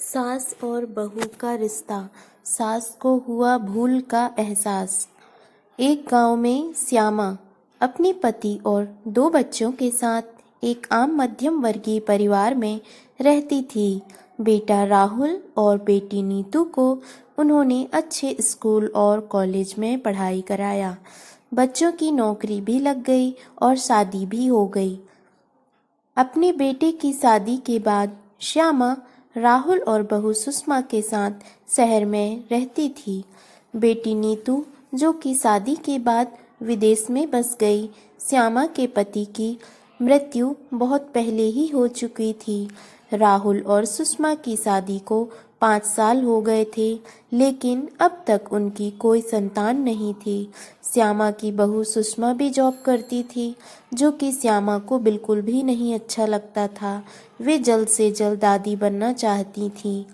सास और बहू का रिश्ता। सास को हुआ भूल का एहसास। एक गांव में श्यामा अपने पति और दो बच्चों के साथ एक आम मध्यम वर्गीय परिवार में रहती थी। बेटा राहुल और बेटी नीतू को उन्होंने अच्छे स्कूल और कॉलेज में पढ़ाई कराया। बच्चों की नौकरी भी लग गई और शादी भी हो गई। अपने बेटे की शादी के बाद श्यामा राहुल और बहू सुषमा के साथ शहर में रहती थी। बेटी नीतू जो कि शादी के बाद विदेश में बस गई। श्यामा के पति की मृत्यु बहुत पहले ही हो चुकी थी। राहुल और सुषमा की शादी को 5 साल हो गए थे, लेकिन अब तक उनकी कोई संतान नहीं थी। श्यामा की बहू सुषमा भी जॉब करती थी, जो कि श्यामा को बिल्कुल भी नहीं अच्छा लगता था। वे जल्द से जल्द दादी बनना चाहती थी,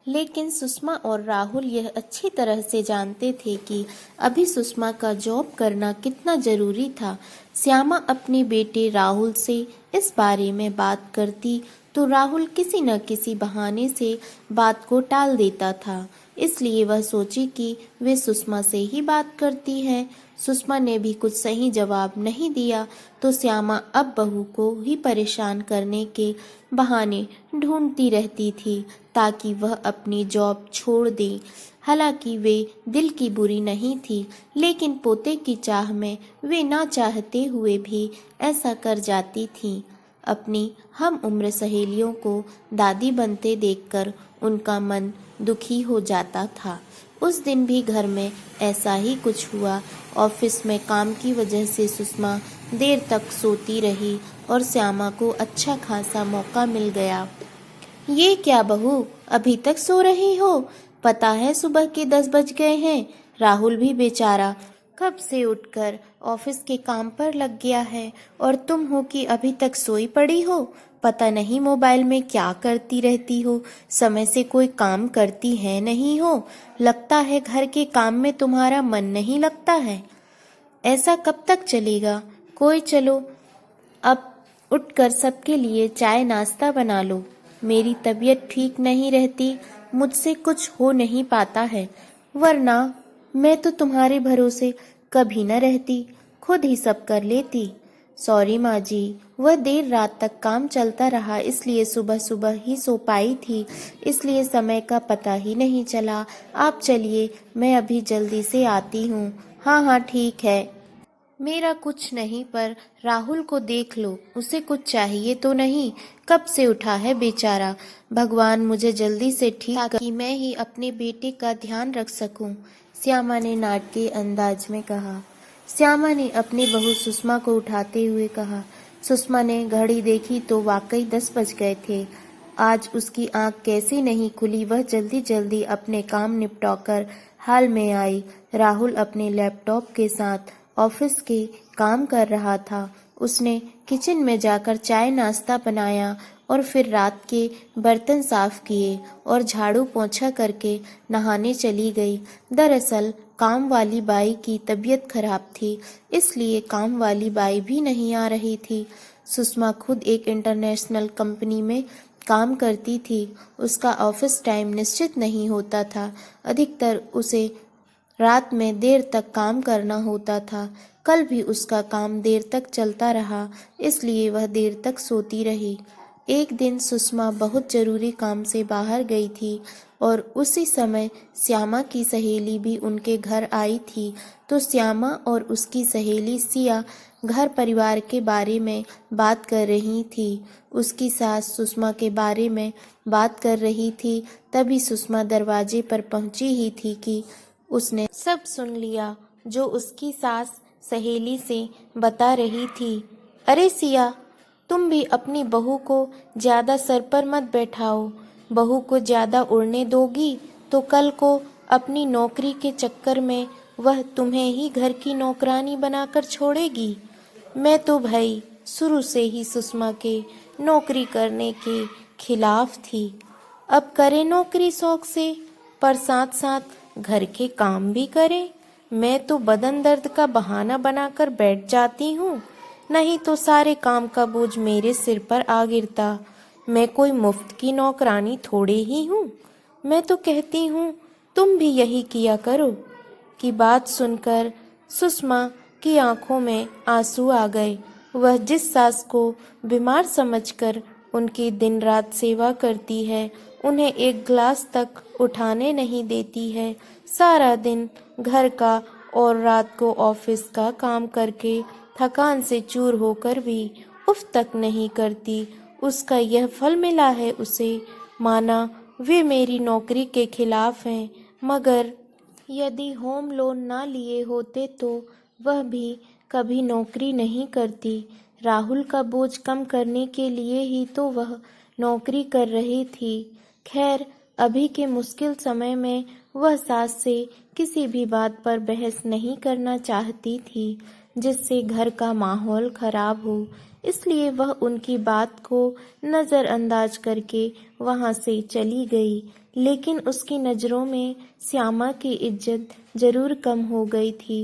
लेकिन सुषमा और राहुल यह अच्छी तरह से जानते थे कि अभी सुषमा का जॉब करना कितना जरूरी था। श्यामा अपने बेटे राहुल से इस बारे में बात करती तो राहुल किसी न किसी बहाने से बात को टाल देता था। इसलिए वह सोची कि वे सुषमा से ही बात करती है। सुषमा ने भी कुछ सही जवाब नहीं दिया तो श्यामा अब बहू को ही परेशान करने के बहाने ढूंढती रहती थी ताकि वह अपनी जॉब छोड़ दे। हालांकि वे दिल की बुरी नहीं थी, लेकिन पोते की चाह में वे ना चाहते हुए भी ऐसा कर जाती थी। अपनी हम उम्र सहेलियों को दादी बनते देखकर उनका मन दुखी हो जाता था। उस दिन भी घर में ऐसा ही कुछ हुआ। ऑफिस में काम की वजह से सुषमा देर तक सोती रही और श्यामा को अच्छा खासा मौका मिल गया। ये क्या बहू, अभी तक सो रही हो? पता है सुबह के 10 बज गए हैं। राहुल भी बेचारा कब से उठकर ऑफिस के काम पर लग गया है और तुम हो कि अभी तक सोई पड़ी हो। पता नहीं मोबाइल में क्या करती रहती हो, समय से कोई काम करती है नहीं हो। लगता है घर के काम में तुम्हारा मन नहीं लगता है। ऐसा कब तक चलेगा? कोई चलो अब उठकर सबके लिए चाय नाश्ता बना लो। मेरी तबीयत ठीक नहीं रहती, मुझसे कुछ हो नहीं पाता है, वरना मैं तो तुम्हारे भरोसे कभी न रहती, खुद ही सब कर लेती। सॉरी माँ जी, वह देर रात तक काम चलता रहा, इसलिए सुबह सुबह ही सो पाई थी, इसलिए समय का पता ही नहीं चला। आप चलिए, मैं अभी जल्दी से आती हूँ। हाँ हाँ ठीक है। मेरा कुछ नहीं, पर राहुल को देख लो, उसे कुछ चाहिए तो नहीं? कब से उठा है बेचारा। भगवान मुझे जल्दी से ठीक ताकि मैं ही अपने बेटे का ध्यान रख सकूं। श्यामा ने नाटकीय अंदाज में कहा। श्यामा ने अपनी बहू सुषमा को उठाते हुए कहा। सुषमा ने घड़ी देखी तो वाकई 10 बज गए थे। आज उसकी आंख कैसी नहीं खुली। वह जल्दी जल्दी अपने काम निपटाकर हाल में आई। राहुल अपने लैपटॉप के साथ ऑफिस के काम कर रहा था। उसने किचन में जाकर चाय नाश्ता बनाया और फिर रात के बर्तन साफ किए और झाड़ू पोंछा करके नहाने चली गई। दरअसल काम वाली बाई की तबीयत खराब थी, इसलिए काम वाली बाई भी नहीं आ रही थी। सुषमा खुद एक इंटरनेशनल कंपनी में काम करती थी। उसका ऑफिस टाइम निश्चित नहीं होता था। अधिकतर उसे रात में देर तक काम करना होता था। कल भी उसका काम देर तक चलता रहा, इसलिए वह देर तक सोती रही। एक दिन सुषमा बहुत जरूरी काम से बाहर गई थी और उसी समय श्यामा की सहेली भी उनके घर आई थी। तो श्यामा और उसकी सहेली सिया घर परिवार के बारे में बात कर रही थी। उसकी सास सुषमा के बारे में बात कर रही थी। तभी सुषमा दरवाजे पर पहुंची ही थी कि उसने सब सुन लिया जो उसकी सास सहेली से बता रही थी। अरे सिया, तुम भी अपनी बहू को ज्यादा सर पर मत बैठाओ। बहू को ज्यादा उड़ने दोगी तो कल को अपनी नौकरी के चक्कर में वह तुम्हें ही घर की नौकरानी बनाकर छोड़ेगी। मैं तो भाई शुरू से ही सुषमा के नौकरी करने के खिलाफ थी। अब करे नौकरी शौक से, पर साथ साथ घर के काम भी करे। मैं तो बदन दर्द का बहाना बनाकर बैठ जाती हूँ, नहीं तो सारे काम का बोझ मेरे सिर पर आ गिरता। मैं कोई मुफ्त की नौकरानी थोड़े ही हूँ। मैं तो कहती हूँ तुम भी यही किया करो। की बात सुनकर सुषमा की आंखों में आंसू आ गए। वह जिस सास को बीमार समझकर उनकी दिन रात सेवा करती है, उन्हें एक गिलास तक उठाने नहीं देती है, सारा दिन घर का और रात को ऑफिस का काम करके थकान से चूर होकर भी उफ तक नहीं करती, उसका यह फल मिला है उसे। माना वे मेरी नौकरी के खिलाफ हैं, मगर यदि होम लोन ना लिए होते तो वह भी कभी नौकरी नहीं करती। राहुल का बोझ कम करने के लिए ही तो वह नौकरी कर रही थी। खैर, अभी के मुश्किल समय में वह सास से किसी भी बात पर बहस नहीं करना चाहती थी जिससे घर का माहौल खराब हो, इसलिए वह उनकी बात को नज़रअंदाज करके वहां से चली गई। लेकिन उसकी नज़रों में श्यामा की इज्जत जरूर कम हो गई थी।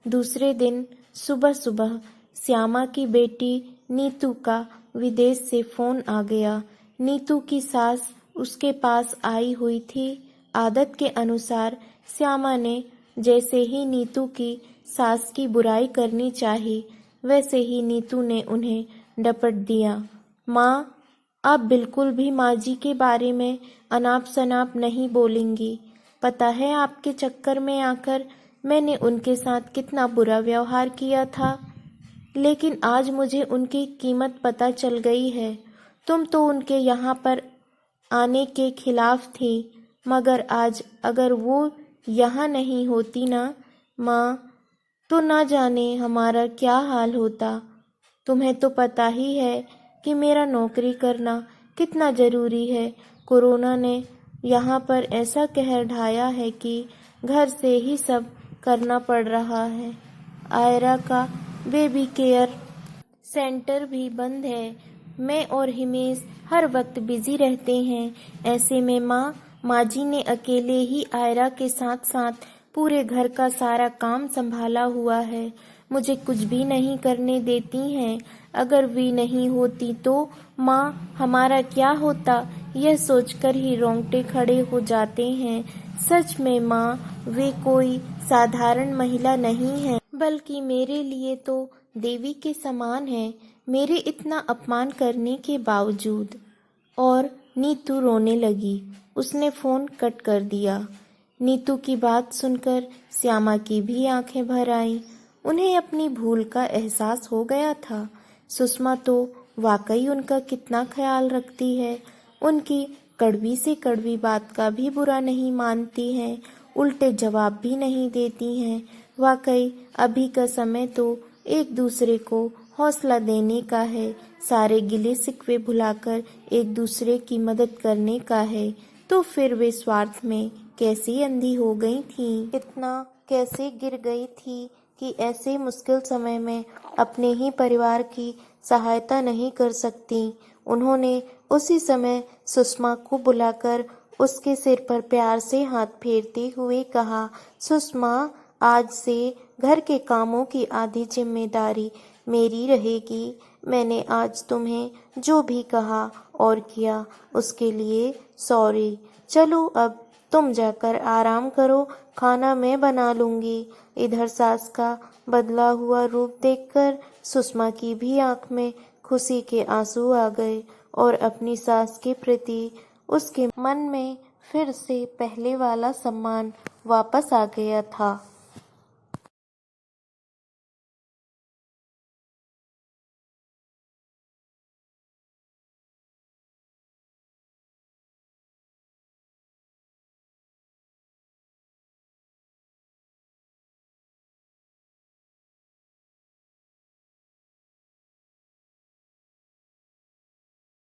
दूसरे दिन सुबह सुबह श्यामा की बेटी नीतू का विदेश से फोन आ गया। नीतू की सास उसके पास आई हुई थी। आदत के अनुसार श्यामा ने जैसे ही नीतू की सास की बुराई करनी चाही, वैसे ही नीतू ने उन्हें डपट दिया। माँ, आप बिल्कुल भी माँ जी के बारे में अनाप शनाप नहीं बोलेंगी। पता है आपके चक्कर में आकर मैंने उनके साथ कितना बुरा व्यवहार किया था, लेकिन आज मुझे उनकी कीमत पता चल गई है। तुम तो उनके यहाँ पर आने के खिलाफ थी, मगर आज अगर वो यहाँ नहीं होती ना माँ, तो ना जाने हमारा क्या हाल होता। तुम्हें तो पता ही है कि मेरा नौकरी करना कितना ज़रूरी है। कोरोना ने यहाँ पर ऐसा कहर ढाया है कि घर से ही सब करना पड़ रहा है। आयरा का बेबी केयर सेंटर भी बंद है। मैं और हिमेश हर वक्त बिजी रहते हैं। ऐसे में माँ जी ने अकेले ही आयरा के साथ साथ पूरे घर का सारा काम संभाला हुआ है। मुझे कुछ भी नहीं करने देती हैं। अगर वे नहीं होती तो माँ हमारा क्या होता, यह सोचकर ही रोंगटे खड़े हो जाते हैं। सच में माँ, वे कोई साधारण महिला नहीं है, बल्कि मेरे लिए तो देवी के समान है, मेरे इतना अपमान करने के बावजूद। और नीतू रोने लगी। उसने फोन कट कर दिया। नीतू की बात सुनकर श्यामा की भी आंखें भर आईं। उन्हें अपनी भूल का एहसास हो गया था। सुषमा तो वाकई उनका कितना ख्याल रखती है। उनकी कड़वी से कड़वी बात का भी बुरा नहीं मानती हैं, उल्टे जवाब भी नहीं देती हैं। वाकई अभी का समय तो एक दूसरे को हौसला देने का है, सारे गिले शिकवे भुलाकर एक दूसरे की मदद करने का है। तो फिर वे स्वार्थ में कैसी अंधी हो गई थी, इतना कैसे गिर गई थी कि ऐसे मुश्किल समय में अपने ही परिवार की सहायता नहीं कर सकती। उन्होंने उसी समय सुषमा को बुलाकर उसके सिर पर प्यार से हाथ फेरते हुए कहा, सुषमा, आज से घर के कामों की आधी जिम्मेदारी मेरी रहेगी। मैंने आज तुम्हें जो भी कहा और किया उसके लिए सॉरी। चलो अब तुम जाकर आराम करो, खाना मैं बना लूंगी। इधर सास का बदला हुआ रूप देखकर सुषमा की भी आंख में खुशी के आंसू आ गए और अपनी सास के प्रति उसके मन में फिर से पहले वाला सम्मान वापस आ गया था।